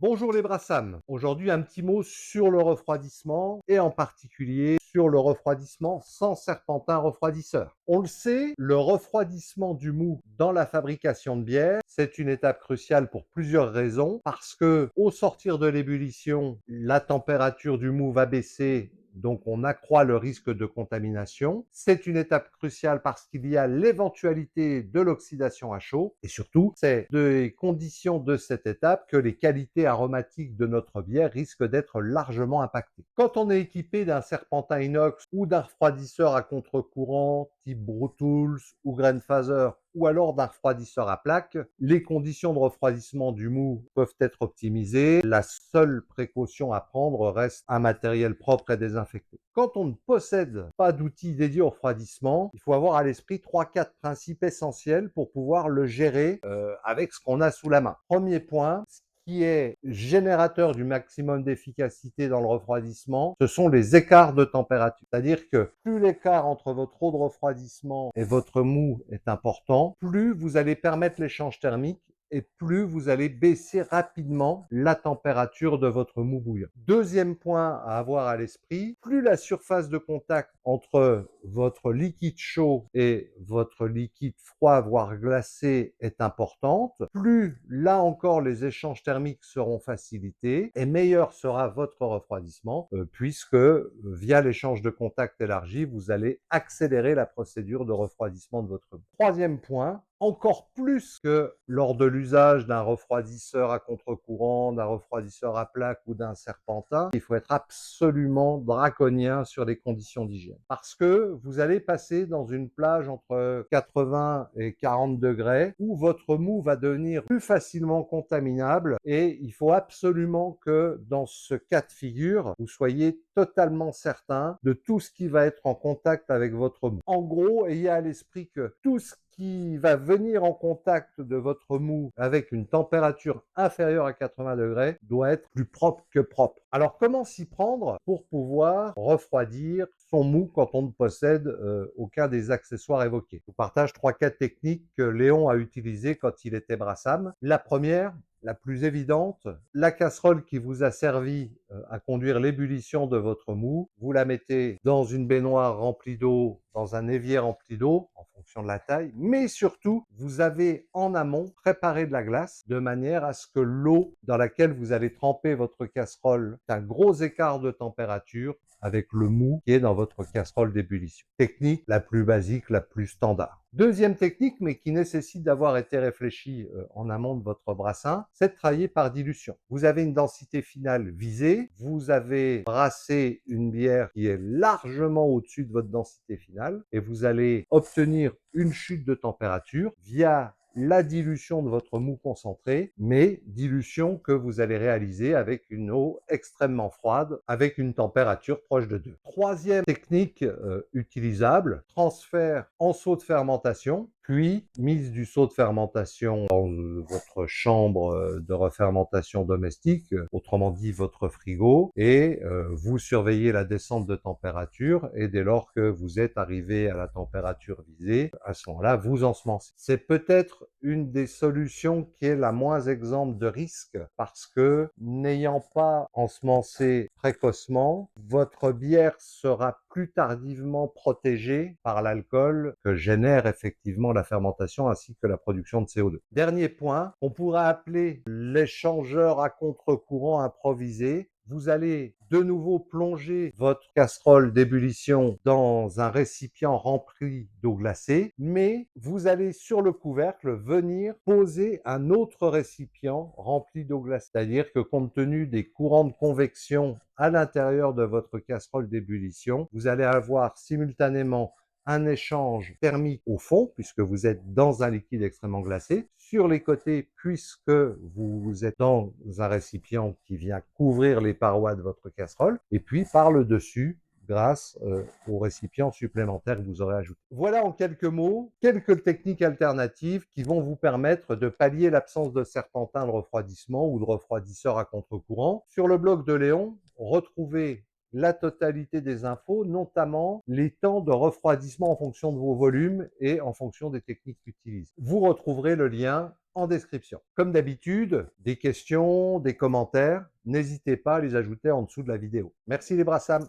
Bonjour les Brassams. Aujourd'hui, un petit mot sur le refroidissement et en particulier sur le refroidissement sans serpentin refroidisseur. On le sait, le refroidissement du mou dans la fabrication de bière, c'est une étape cruciale pour plusieurs raisons. Parce que au sortir de l'ébullition, la température du mou va baisser, donc on accroît le risque de contamination. C'est une étape cruciale parce qu'il y a l'éventualité de l'oxydation à chaud. Et surtout, c'est des conditions de cette étape que les qualités aromatiques de notre bière risquent d'être largement impactées. Quand on est équipé d'un serpentin inox ou d'un refroidisseur à contre-courant type Brutools ou Grandfather ou alors d'un refroidisseur à plaque, les conditions de refroidissement du mou peuvent être optimisées. La seule précaution à prendre reste un matériel propre et désinfecté. Quand on ne possède pas d'outils dédiés au refroidissement, il faut avoir à l'esprit 3-4 principes essentiels pour pouvoir le gérer avec ce qu'on a sous la main. Premier point, qui est générateur du maximum d'efficacité dans le refroidissement, ce sont les écarts de température. C'est-à-dire que plus l'écart entre votre eau de refroidissement et votre mou est important, plus vous allez permettre l'échange thermique et plus vous allez baisser rapidement la température de votre mou bouillant. Deuxième point à avoir à l'esprit, plus la surface de contact entre votre liquide chaud et votre liquide froid, voire glacé, est importante, plus là encore les échanges thermiques seront facilités et meilleur sera votre refroidissement puisque via l'échange de contact élargi, vous allez accélérer la procédure de refroidissement de votre mou. Troisième point, encore plus que lors de l'usage d'un refroidisseur à contre-courant, d'un refroidisseur à plaque ou d'un serpentin, il faut être absolument draconien sur les conditions d'hygiène. Parce que vous allez passer dans une plage entre 80 et 40 degrés où votre mou va devenir plus facilement contaminable et il faut absolument que dans ce cas de figure, vous soyez totalement certain de tout ce qui va être en contact avec votre mou. En gros, ayez à l'esprit que tout ce qui va venir en contact de votre mou avec une température inférieure à 80 degrés doit être plus propre que propre. Alors comment s'y prendre pour pouvoir refroidir son mou quand on ne possède aucun des accessoires évoqués? Je vous partage 3-4 techniques que Léon a utilisées quand il était Brassam. La première, la plus évidente, la casserole qui vous a servi à conduire l'ébullition de votre mou, vous la mettez dans une baignoire remplie d'eau, dans un évier rempli d'eau, en fonction de la taille, mais surtout, vous avez en amont préparé de la glace de manière à ce que l'eau dans laquelle vous allez tremper votre casserole ait un gros écart de température avec le mou qui est dans votre casserole d'ébullition. Technique la plus basique, la plus standard. Deuxième technique, mais qui nécessite d'avoir été réfléchie en amont de votre brassin, c'est de travailler par dilution. Vous avez une densité finale visée, vous avez brassé une bière qui est largement au-dessus de votre densité finale et vous allez obtenir une chute de température via la dilution de votre mou concentré, mais dilution que vous allez réaliser avec une eau extrêmement froide, avec une température proche de 2. Troisième technique utilisable, transfert en seau de fermentation, puis mise du seau de fermentation dans votre chambre de refermentation domestique, autrement dit votre frigo, et vous surveillez la descente de température, et dès lors que vous êtes arrivé à la température visée, à ce moment-là, vous ensemencez. C'est peut-être une des solutions qui est la moins exempte de risque, parce que n'ayant pas ensemencé précocement, votre bière sera plus tardivement protégée par l'alcool que génère effectivement la fermentation ainsi que la production de CO2. Dernier point, on pourrait appeler l'échangeur à contre-courant improvisé. Vous allez de nouveau plonger votre casserole d'ébullition dans un récipient rempli d'eau glacée, mais vous allez sur le couvercle venir poser un autre récipient rempli d'eau glacée. C'est-à-dire que compte tenu des courants de convection à l'intérieur de votre casserole d'ébullition, vous allez avoir simultanément un échange thermique au fond, puisque vous êtes dans un liquide extrêmement glacé, sur les côtés, puisque vous êtes dans un récipient qui vient couvrir les parois de votre casserole, et puis par le dessus, grâce au récipient supplémentaire que vous aurez ajouté. Voilà en quelques mots, quelques techniques alternatives qui vont vous permettre de pallier l'absence de serpentin de refroidissement ou de refroidisseur à contre-courant. Sur le blog de Léon, retrouvez la totalité des infos, notamment les temps de refroidissement en fonction de vos volumes et en fonction des techniques utilisées. Vous retrouverez le lien en description. Comme d'habitude, des questions, des commentaires, n'hésitez pas à les ajouter en dessous de la vidéo. Merci les Brassams.